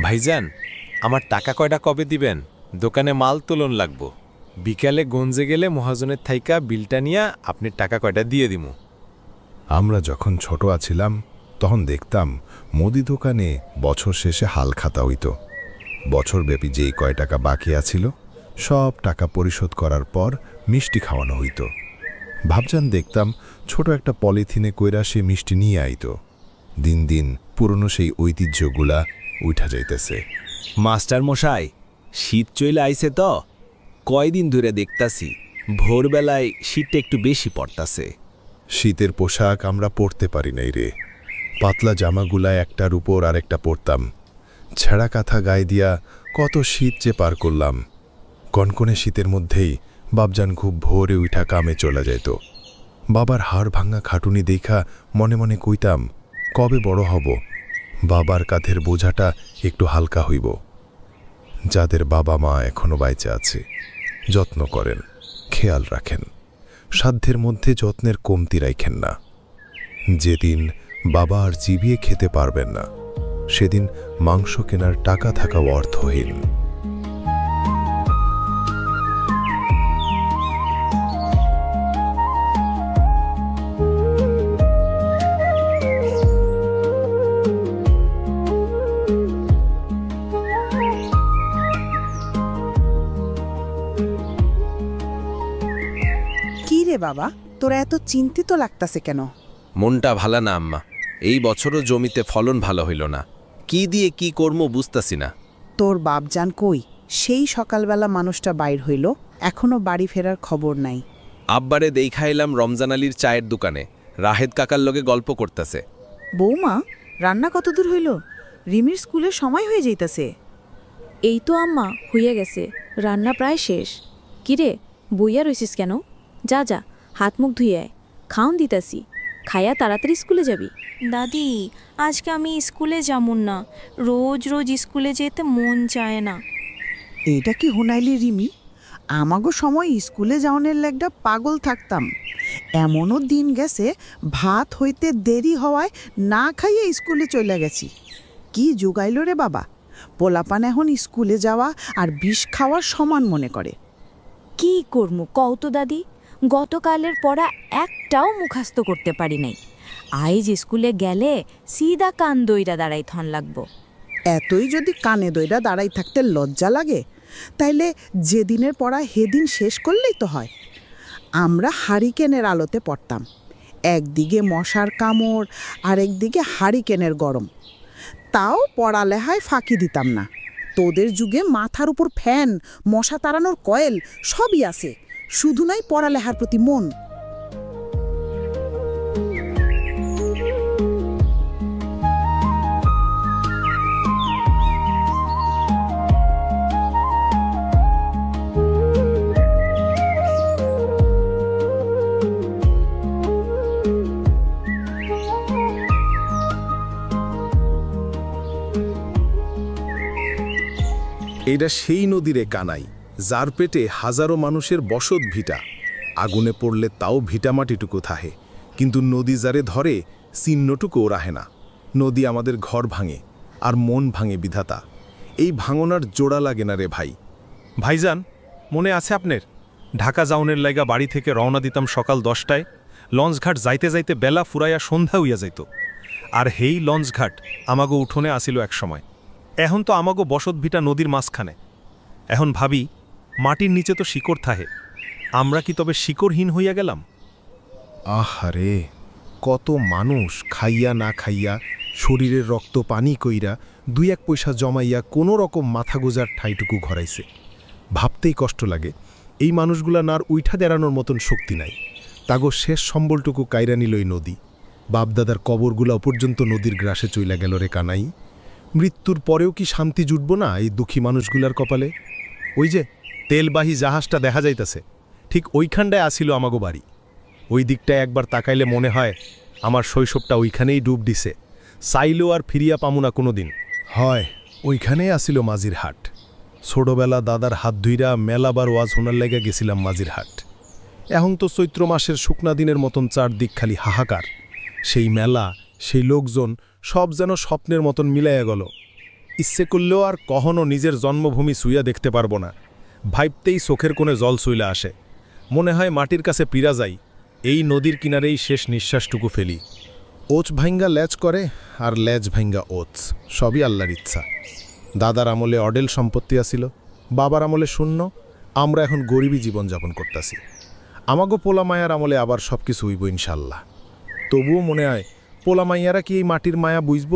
ভাইজান, আমার টাকা কয়টা কবে দিবেন? দোকানে মাল তোলন লাগবো। বিকালে গঞ্জে গেলে মহাজনের থাইকা বিলটা নিয়া আপনি টাকা কয়টা দিয়ে দিমু। আমরা যখন ছোট আছিলাম তখন দেখতাম মুদি দোকানে বছর শেষে হাল খাতা হইত। বছরব্যাপী যেই কয় টাকা বাকি আছিল সব টাকা পরিশোধ করার পর মিষ্টি খাওয়ানো হইত। ভাবজান দেখতাম ছোট একটা পলিথিনে কইরা সে মিষ্টি নিয়ে আইত। দিন দিন পুরনো সেই ঐতিহ্যগুলা উঠা যাইতেছে। মাস্টার মশাই, শীত চইলে আইছে তো কয়দিন ধরে দেখতাছি ভোরবেলায় শীতটা একটু বেশি পড়তাছে। শীতের পোশাক আমরা পরতে পারি নাই রে। পাতলা জামাগুলা একটার উপর আরেকটা পরতাম। ছেঁড়া কাঁথা গায়ে দিয়া কত শীত যে পার করলাম। কনকনে শীতের মধ্যেই বাপজান খুব ভোরে উঠা কামে চলে যাইত। বাবার হাড় ভাঙা খাটুনি দেখা মনে মনে কইতাম, কবে বড় হব, বাবার কাঁধের বোঝাটা একটু হালকা হইব। যাদের বাবা মা এখনো বাইচে আছে, যত্ন করেন, খেয়াল রাখেন, সাধ্যের মধ্যে যত্নের কমতি রাখেন না। যেদিন বাবা আর চিবিয়ে খেতে পারবেন না, সেদিন মাংস কেনার টাকা থাকা অর্থহীন। কি রে বাবা, তোরা এত চিন্তিত লাগতাছে কেন? মনটা ভালা না আম্মা। এই বছরও জমিতে ফলন ভালো হইল না। কি দিয়ে কি করবো বুঝতাছি না। তোর বাপজান কই? সেই সকালবেলা মানুষটা বাইর হইল, এখনো বাড়ি ফেরার খবর নাই। আব্বারে দেইখা এলাম রমজান আলীর চায়ের দোকানে, রাহেদ কাকার লগে গল্প করতেছে। বৌমা, রান্না কত দূর হইল? রিমির স্কুলের সময় হয়ে যাইতাছে। এই তো আম্মা, হইয়া গেছে, রান্না প্রায় শেষ। কিরে, বইয়া রইছিস কেন? যা যা, হাত মুখ ধুয়ে আয়, খাওন দিতাছি, খায়া তাড়াতাড়ি স্কুলে যাবি। দাদি, আজকে আমি স্কুলে যামুন না। রোজ রোজ স্কুলে যেতে মন চায় না। এইটা কি হুনাইলি রিমি? আমাগো সময় স্কুলে যাওয়ানের লাগটা পাগল থাকতাম। এমনও দিন গেছে ভাত হইতে দেরি হওয়ায় না খাইয়ে স্কুলে চলে গেছি। কি যুগাইল রে বাবা! পোলাপান এখন স্কুলে যাওয়া আর বিষ খাওয়ার সমান মনে করে। কি করমু কও তো দাদি, গতকালের পড়া একটাও মুখাস্ত করতে পারি নাই। আইজ স্কুলে গেলে সিধা কান দইরা দাঁড়াই থন লাগবো। এতই যদি কানে দইরা দাঁড়াই থাকতে লজ্জা লাগে, তাইলে যেদিনের পড়া সেদিন শেষ করলেই তো হয়। আমরা হারিকেনের আলোতে পড়তাম। একদিকে মশার কামড়, আরেকদিকে হারিকেনের গরম। তাও পড়ালেহায় ফাঁকি দিতাম না। তোদের যুগে মাথার উপর ফ্যান, মশা তাড়ানোর কয়েল সবই আছে, শুধু নাই পড়ালেহার প্রতি মন। এটা সেই নদীরে কানাই, যার পেটে হাজারো মানুষের বসত ভিটা। আগুনে পড়লে তাও ভিটামাটিটুকু থাহে, কিন্তু নদী যারে ধরে চিহ্নটুকুও রাহে না। নদী আমাদের ঘর ভাঙে, আর মন ভাঙে বিধাতা। এই ভাঙনার জোড়া লাগে না রে ভাই। ভাইজান, মনে আছে আপনার? ঢাকা যাওনের লাইগা বাড়ি থেকে রওনা দিতাম সকাল 10টায়। লঞ্চঘাট যাইতে যাইতে বেলা ফুরাইয়া সন্ধ্যা হইয়া যাইত। আর হেই লঞ্চঘাট আমাগো উঠোনে আসিল এক সময়। এখন তো আমাগো বসত ভিটা নদীর মাঝখানে। এখন ভাবি, মাটির নিচে তো শিকড় থাহে, আমরা কি তবে শিকড়হীন হইয়া গেলাম? আহারে, কত মানুষ খাইয়া না খাইয়া, শরীরের রক্ত পানি কইরা, 2-1 পয়সা জমাইয়া কোনো রকম মাথা গোজার ঠাইটুকু ঘরাইছে। ভাবতেই কষ্ট লাগে, এই মানুষগুলা নার উইঠা দেড়ানোর মতন শক্তি নাই। তাগো শেষ সম্বলটুকু কাইরা নিলই নদী। বাপদাদার কবরগুলা পর্যন্ত নদীর গ্রাসে চইলা গেল রে কানাই। মৃত্যুর পরেও কি শান্তি জুটব না এই দুঃখী মানুষগুলার কপালে? ওই যে তেলবাহী জাহাজটা দেখা যাইতাছে, ঠিক ওইখানটায় আসিল আমাগো বাড়ি। ওই দিকটায় একবার তাকাইলে মনে হয় আমার শৈশবটা ওইখানেই ডুব দিছে, চাইলেও আর ফিরিয়া পামু না কোনো দিন। হয়, ওইখানেই আসিল মাঝির হাট। ছোটবেলা দাদার হাত ধুইরা মেলাবার ওয়াজ হোনার লেগে গেছিলাম মাঝির হাট। এখন তো চৈত্র মাসের শুকনা দিনের মতন চারদিক খালি হাহাকার। সেই মেলা, সেই লোকজন, সব যেন স্বপ্নের মতন মিলাইয়া গেল। ইচ্ছে করলেও আর কখনো নিজের জন্মভূমি সুইয়া দেখতে পারবো না। ভাইবতেই চোখের কোণে জল চইলা আসে। মনে হয় মাটির কাছে পিরা যাই, এই নদীর কিনারেই শেষ নিঃশ্বাসটুকু ফেলি। ওচ ভাঙ্গা ল্যাজ করে আর ল্যাজ ভাঙ্গা ওচ, সবই আল্লাহর ইচ্ছা। দাদার আমলে অডেল সম্পত্তি আসিল, বাবার আমলে শূন্য, আমরা এখন গরিবী জীবনযাপন করতেছি। আমাগো পোলা মায়ার আমলে আবার সব কিছু হইব ইনশাল্লাহ। তবুও মনে হয় পোলা মাইয়ারা কি এই মাটির মায়া বুঝব,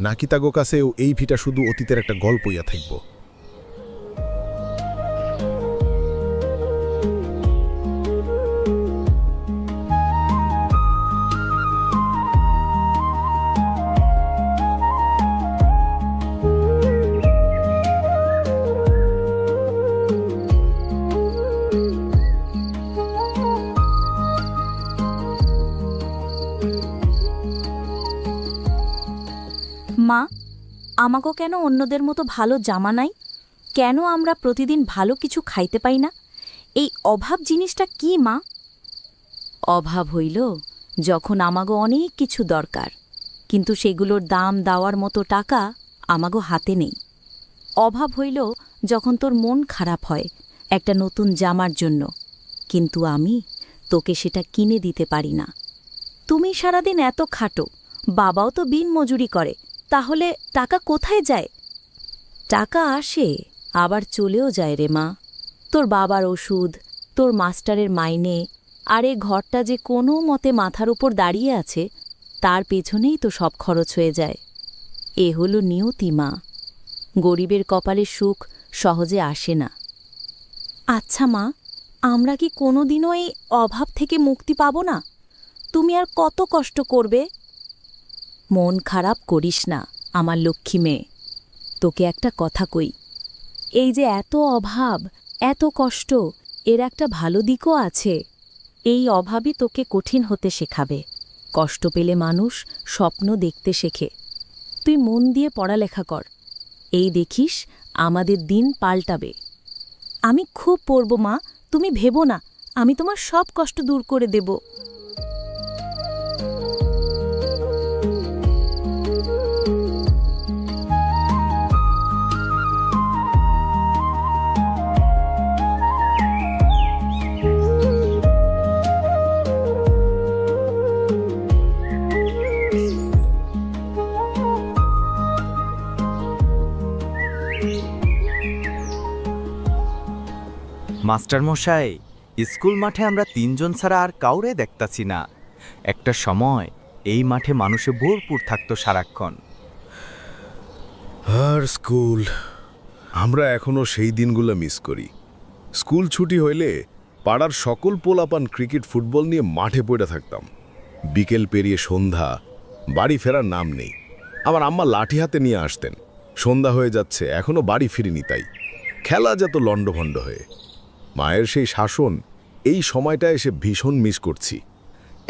নাকি তাগো কাছেও এই ভিটা শুধু অতীতের একটা গল্প ইয়া থাকব। মা, আমাকেও কেন অন্যদের মতো ভালো জামা নাই? কেন আমরা প্রতিদিন ভালো কিছু খাইতে পাই না? এই অভাব জিনিসটা কি মা? অভাব হইল যখন আমাগো অনেক কিছু দরকার, কিন্তু সেগুলোর দাম দেওয়ার মতো টাকা আমাগো হাতে নেই। অভাব হইল যখন তোর মন খারাপ হয় একটা নতুন জামার জন্য, কিন্তু আমি তোকে সেটা কিনে দিতে পারি না। তুমি সারাদিন এত খাটো, বাবাও তো দিন মজুরি করে, তাহলে টাকা কোথায় যায়? টাকা আসে আবার চলেও যায় রে মা। তোর বাবার ওষুধ, তোর মাস্টারের মাইনে, আর এ ঘরটা যে কোনো মতে মাথার উপর দাঁড়িয়ে আছে, তার পেছনেই তো সব খরচ হয়ে যায়। এ হলো নিয়তি মা। গরিবের কপালে সুখ সহজে আসে না। আচ্ছা মা, আমরা কি কোনোদিনও এই অভাব থেকে মুক্তি পাব না? তুমি আর কত কষ্ট করবে? মন খারাপ করিস না আমার লক্ষ্মী মেয়ে। তোকে একটা কথা কই, এই যে এত অভাব, এত কষ্ট, এর একটা ভালো দিকও আছে। এই অভাবই তোকে কঠিন হতে শেখাবে। কষ্ট পেলে মানুষ স্বপ্ন দেখতে শেখে। তুই মন দিয়ে পড়ালেখা কর, এই দেখিস আমাদের দিন পাল্টাবে। আমি খুব পড়ব মা, তুমি ভেবো না, আমি তোমার সব কষ্ট দূর করে দেব। মাস্টার মশাই, স্কুল মাঠে আমরা তিনজন ছাড়া আর কাউরে দেখতাছি না। একটা সময় এই মাঠে মানুষে ভরপুর থাকতো সারাক্ষণ। আর স্কুল, আমরা এখনো সেই দিনগুলো মিস করি। স্কুল ছুটি হইলে পাড়ার সকল পোলাপান ক্রিকেট ফুটবল নিয়ে মাঠে পড়ে থাকতাম। বিকেল পেরিয়ে সন্ধ্যা, বাড়ি ফেরার নাম নেই। আমার আম্মা লাঠি হাতে নিয়ে আসতেন। সন্ধ্যা হয়ে যাচ্ছে, এখনো বাড়ি ফিরিনি, তাই খেলা যেত লণ্ডভণ্ড হয়ে। মায়ের সেই শাসন, এই সময়টা এসে ভীষণ মিস করছি।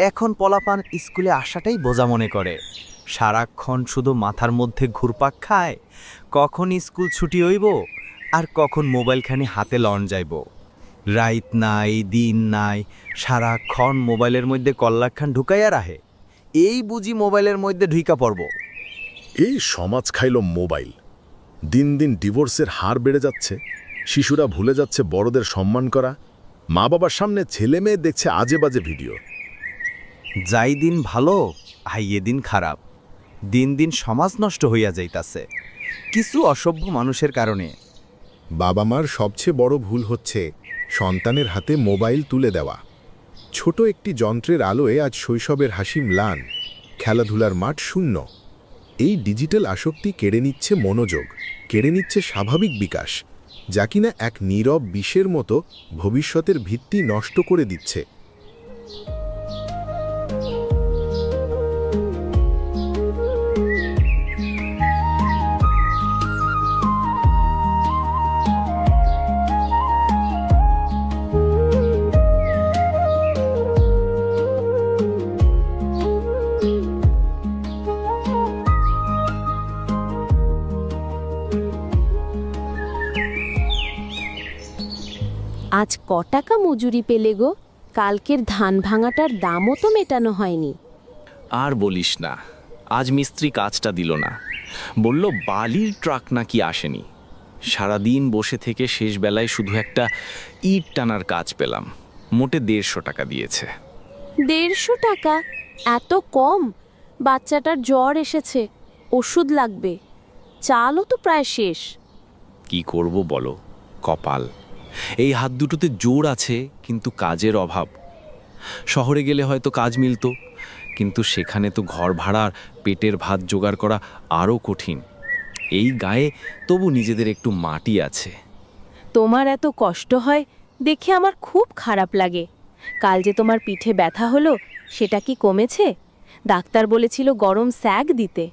এখন পলাপান স্কুলে আসাটাই বোঝা মনে করে। সারাক্ষণ শুধু মাথার মধ্যে ঘুরপাক খায়, কখন স্কুল ছুটি হইব আর কখন মোবাইলখানি হাতে লন যাইব। রাইত নাই, দিন নাই, সারাক্ষণ মোবাইলের মধ্যে কল্লাখান ঢুকাইয়া রাহে। এই বুঝি মোবাইলের মধ্যে ঢুইকা পড়ব। এই সমাজ খাইল মোবাইল। দিন দিন ডিভোর্সের হার বেড়ে যাচ্ছে। শিশুরা ভুলে যাচ্ছে বড়দের সম্মান করা। মা বাবার সামনে ছেলে মেয়ে দেখছে আজে বাজে ভিডিও। যাই দিন ভালো, হাইয়ে দিন খারাপ। দিন দিন সমাজ নষ্ট হইয়া যাইতাছে কিছু অসভ্য মানুষের কারণে। বাবা মার সবচেয়ে বড় ভুল হচ্ছে সন্তানের হাতে মোবাইল তুলে দেওয়া। ছোট একটি যন্ত্রের আলোয় আজ শৈশবের হাসি ম্লান, খেলাধুলার মাঠ শূন্য। এই ডিজিটাল আসক্তি কেড়ে নিচ্ছে মনোযোগ, কেড়ে নিচ্ছে স্বাভাবিক বিকাশ, যা কিনা এক নীরব বিষের মতো ভবিষ্যতের ভিত্তি নষ্ট করে দিচ্ছে। আজ ক টাকা মজুরি পেলে গো? কালকের ধান ভাঙাটার দামও তো মেটানো হয়নি। আর বলিস না, আজ মিস্ত্রি কাজটা দিল না, বলল বালির ট্রাক নাকি আসেনি। সারাদিন বসে থেকে শেষ বেলায় শুধু একটা ইট টানার কাজ পেলাম, মোটে 150 টাকা দিয়েছে। 150 টাকা? এত কম? বাচ্চাটার জ্বর এসেছে, ওষুধ লাগবে, চালও তো প্রায় শেষ। কি করব বলো, কপাল। এই হাত দুটোতে জোর আছে কিন্তু কাজের অভাব। শহরে গেলে হয়তো কাজ মিলতো, কিন্তু সেখানে তো ঘর ভাড়ার পেটের ভাত জোগাড় করা আরও কঠিন। এই গায়ে তবু নিজেদের একটু মাটি আছে। তোমার এত কষ্ট হয় দেখে আমার খুব খারাপ লাগে। কাল যে তোমার পিঠে ব্যথা হলো, সেটা কি কমেছে? ডাক্তার বলেছিল গরম স্যাগ দিতে।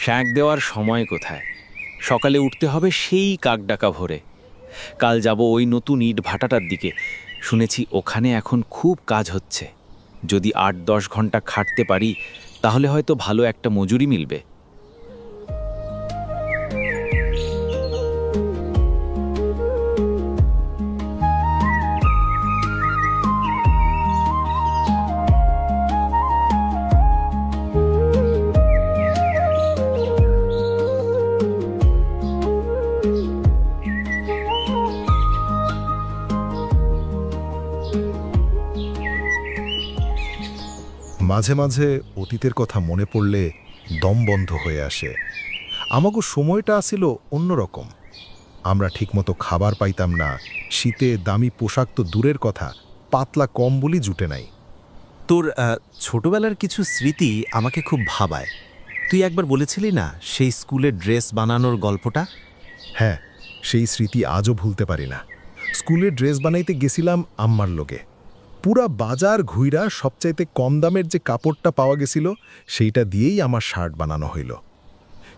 শ্যাক দেওয়ার সময় কোথায়? সকালে উঠতে হবে সেই কাকডাকা ভোরে। কাল যাব ওই নতুন ইট ভাটাটার দিকে, শুনেছি ওখানে এখন খুব কাজ হচ্ছে। যদি 8-10 ঘন্টা খাটতে পারি তাহলে হয়তো ভালো একটা মজুরি মিলবে। মাঝে মাঝে অতীতের কথা মনে পড়লে দম বন্ধ হয়ে আসে। আমাকে সময়টা আসিল অন্যরকম। আমরা ঠিকমতো খাবার পাইতাম না, শীতে দামি পোশাক তো দূরের কথা, পাতলা কম্বলই জুটে নাই। তোর ছোটবেলার কিছু স্মৃতি আমাকে খুব ভাবায়। তুই একবার বলেছিলি না সেই স্কুলে ড্রেস বানানোর গল্পটা? হ্যাঁ, সেই স্মৃতি আজও ভুলতে পারি না। স্কুলে ড্রেস বানাইতে গেছিলাম আম্মার লোকে। পুরা বাজার ঘুইরা সবচাইতে কম দামের যে কাপড়টা পাওয়া গেছিল সেইটা দিয়েই আমার শার্ট বানানো হইল।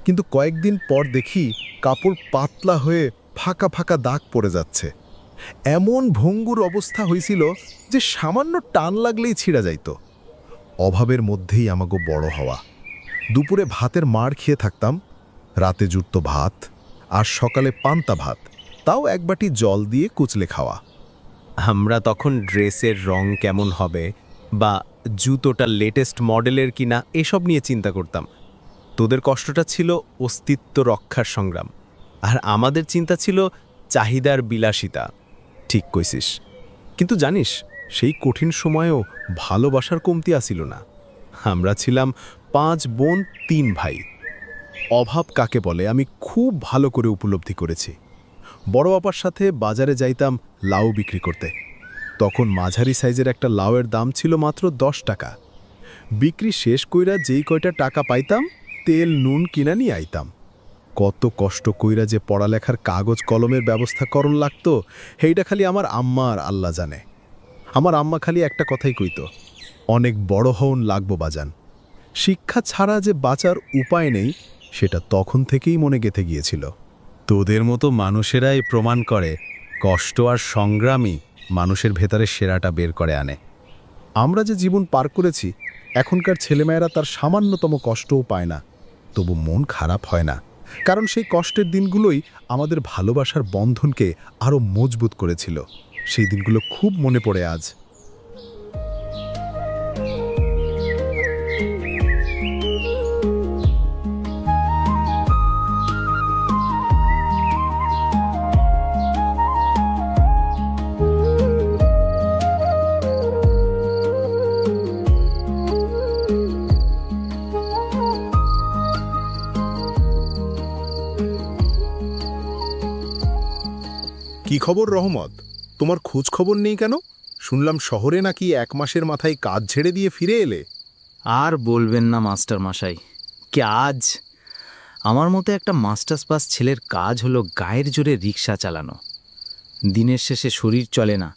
কিন্তু কয়েকদিন পর দেখি কাপড় পাতলা হয়ে ফাঁকা ফাঁকা দাগ পড়ে যাচ্ছে। এমন ভঙ্গুর অবস্থা হয়েছিল যে সামান্য টান লাগলেই ছিঁড়া যাইত। অভাবের মধ্যেই আমাকে বড় হওয়া। দুপুরে ভাতের মার খেয়ে থাকতাম, রাতে জুটত ভাত, আর সকালে পান্তা ভাত, তাও এক বাটি জল দিয়ে কুচলে খাওয়া। আমরা তখন ড্রেসের রং কেমন হবে বা জুতোটা লেটেস্ট মডেলের কিনা এসব নিয়ে চিন্তা করতাম। তোদের কষ্টটা ছিল অস্তিত্ব রক্ষার সংগ্রাম, আর আমাদের চিন্তা ছিল চাহিদার বিলাসিতা। ঠিক কইছিস। কিন্তু জানিস, সেই কঠিন সময়েও ভালোবাসার কমতি আসিল না। আমরা ছিলাম 5 বোন 3 ভাই। অভাব কাকে বলে আমি খুব ভালো করে উপলব্ধি করেছি। বড় বাবার সাথে বাজারে যাইতাম লাউ বিক্রি করতে। তখন মাঝারি সাইজের একটা লাউয়ের দাম ছিল মাত্র 10 টাকা। বিক্রি শেষ কইরা যেই কয়টা টাকা পাইতাম, তেল নুন কিনা নিয়ে আইতাম। কত কষ্ট কইরা যে পড়ালেখার কাগজ কলমের ব্যবস্থা করণ লাগতো, সেইটা খালি আমার আম্মা আর আল্লাহ জানে। আমার আম্মা খালি একটা কথাই কইত, অনেক বড় হউন লাগবো বাজান। শিক্ষা ছাড়া যে বাঁচার উপায় নেই, সেটা তখন থেকেই মনে গেঁথে গিয়েছিল। তোদের মতো মানুষেরাই প্রমাণ করে কষ্ট আর সংগ্রামই মানুষের ভেতরে সেরাটা বের করে আনে। আমরা যে জীবন পার করেছি, এখনকার ছেলেমেয়েরা তার সামান্যতম কষ্টও পায় না, তবু মন খারাপ হয় না, কারণ সেই কষ্টের দিনগুলোই আমাদের ভালোবাসার বন্ধনকে আরও মজবুত করেছিল। সেই দিনগুলো খুব মনে পড়ে আজ। কি খবর রহমত? তোমার খোঁজ খবর নেই কেন? শুনলাম শহরে নাকি 1 মাসের মাথায় কাজ ছেড়ে দিয়ে ফিরে এলে। আর বলবেন না মাস্টার মশাই, কাজ। আমার মতো একটা মাস্টার্স পাস ছেলের কাজ হলো গায়ের জোরে রিক্সা চালানো। দিনের শেষে শরীর চলে না,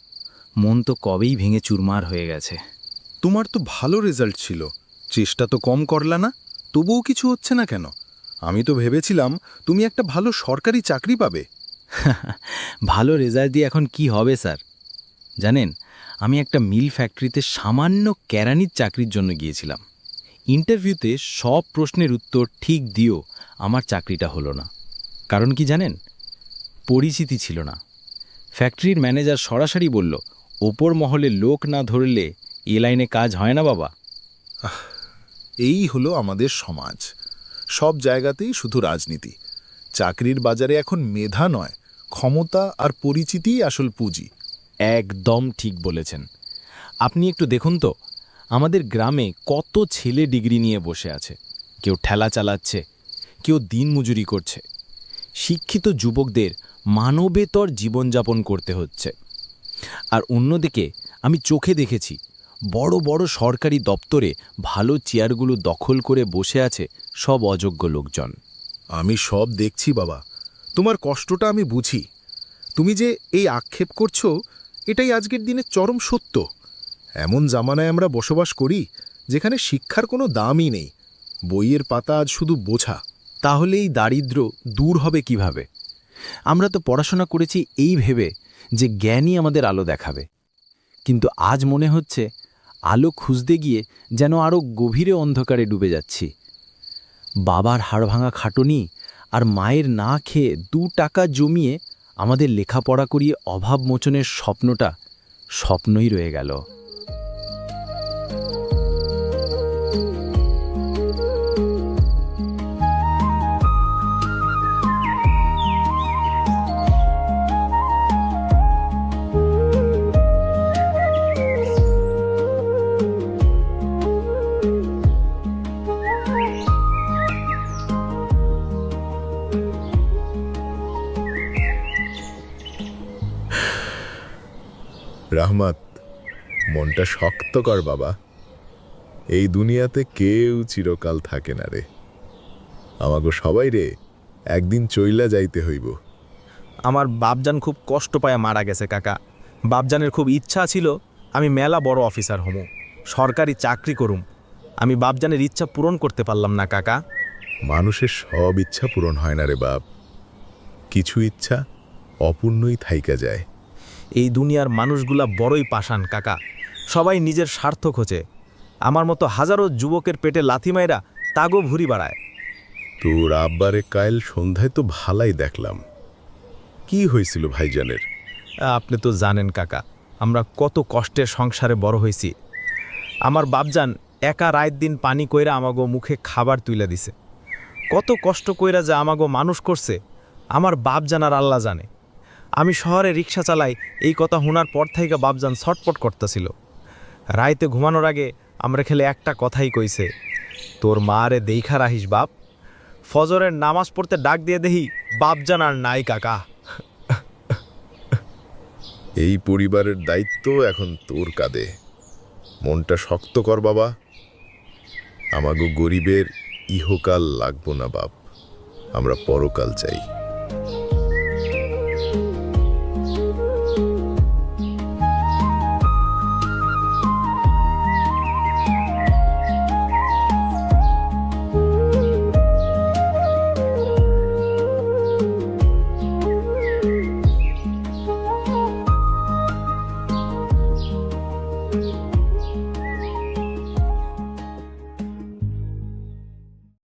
মন তো কবেই ভেঙে চুরমার হয়ে গেছে। তোমার তো ভালো রেজাল্ট ছিল, চেষ্টা তো কম করলা না, তবুও কিছু হচ্ছে না কেন? আমি তো ভেবেছিলাম তুমি একটা ভালো সরকারি চাকরি পাবে। ভালো রেজাল্ট দিয়ে এখন কি হবে স্যার? জানেন, আমি একটা মিল ফ্যাক্টরিতে সামান্য কেরানির চাকরির জন্য গিয়েছিলাম। ইন্টারভিউতে সব প্রশ্নের উত্তর ঠিক দিয়েও আমার চাকরিটা হলো না। কারণ কি জানেন? পরিচিতি ছিল না। ফ্যাক্টরির ম্যানেজার সরাসরি বলল, ওপর মহলে লোক না ধরলে এ লাইনে কাজ হয় না বাবা। এই হলো আমাদের সমাজ। সব জায়গাতেই শুধু রাজনীতি। চাকরির বাজারে এখন মেধা নয়, ক্ষমতা আর পরিচিতিই আসল পুঁজি। একদম ঠিক বলেছেন। আপনি একটু দেখুন তো, আমাদের গ্রামে কত ছেলে ডিগ্রি নিয়ে বসে আছে। কেউ ঠেলা চালাচ্ছে, কেউ দিনমজুরি করছে। শিক্ষিত যুবকদের মানবেতর জীবনযাপন করতে হচ্ছে। আর অন্যদিকে আমি চোখে দেখেছি বড় বড় সরকারি দপ্তরে ভালো চেয়ারগুলো দখল করে বসে আছে সব অযোগ্য লোকজন। আমি সব দেখছি বাবা, তোমার কষ্টটা আমি বুঝি। তুমি যে এই আক্ষেপ করছো, এটাই আজকের দিনে চরম সত্য। এমন জামানায় আমরা বসবাস করি যেখানে শিক্ষার কোনো দামই নেই। বইয়ের পাতা আজ শুধু বোঝা। তাহলে এই দারিদ্র্য দূর হবে কিভাবে? আমরা তো পড়াশোনা করেছি এই ভেবে যে জ্ঞানই আমাদের আলো দেখাবে, কিন্তু আজ মনে হচ্ছে আলো খুঁজতে গিয়ে যেন আরও গভীরে অন্ধকারে ডুবে যাচ্ছি। বাবার হাড়ভাঙা খাটুনি আর মায়ের না খেয়ে 2 টাকা জমিয়ে আমাদের লেখাপড়া করিয়ে অভাব মোচনের স্বপ্নটা স্বপ্নই রয়ে গেল। রাহমাত, মনটা শক্ত কর বাবা। এই দুনিয়াতে কেউ চিরকাল থাকে না রে। আমাগো সবাই রে একদিন চইলা যাইতে হইব। আমার বাপজান খুব কষ্ট পায়া মারা গেছে কাকা। বাপজানের খুব ইচ্ছা ছিল আমি মেলা বড় অফিসার হমু, সরকারি চাকরি করুম। আমি বাপজানের ইচ্ছা পূরণ করতে পারলাম না কাকা। মানুষের সব ইচ্ছা পূরণ হয় না রে বাপ। কিছু ইচ্ছা অপূর্ণই থাইকা যায়। এই দুনিয়ার মানুষগুলা বড়ই পাষাণ কাকা, সবাই নিজের স্বার্থ খোঁজে। আমার মতো হাজারো যুবকের পেটে লাথি মাইরা তাগো ভুরি বাড়ায়। তোর আব্বারে কাল সন্ধ্যায় তো ভালাই দেখলাম। কি হয়েছিল ভাইজানের? আপনি তো জানেন কাকা, আমরা কত কষ্টের সংসারে বড় হয়েছি। আমার বাপজান একা রাত দিন পানি কইরা আমাগো মুখে খাবার তুলে দিছে। কত কষ্ট কইরা যে আমাগো মানুষ করছে আমার বাপজান আর আল্লাহ জানে। আমি শহরে রিক্সা চালাই, এই কথা শোনার পর থেকে বাপজান ছটপট করতেছিল। রাইতে ঘুমানোর আগে আমরা খেলে একটা কথাই কইছে, তোর মারে দেইখা রাহিস বাপ। ফজরের নামাজ পড়তে ডাক দিয়ে দেহি বাপজান আর নাই কাকা। এই পরিবারের দায়িত্ব এখন তোর কাঁধে। মনটা শক্ত কর বাবা। আমাগো গরিবের ইহকাল লাগবো না বাপ, আমরা পরকাল চাই।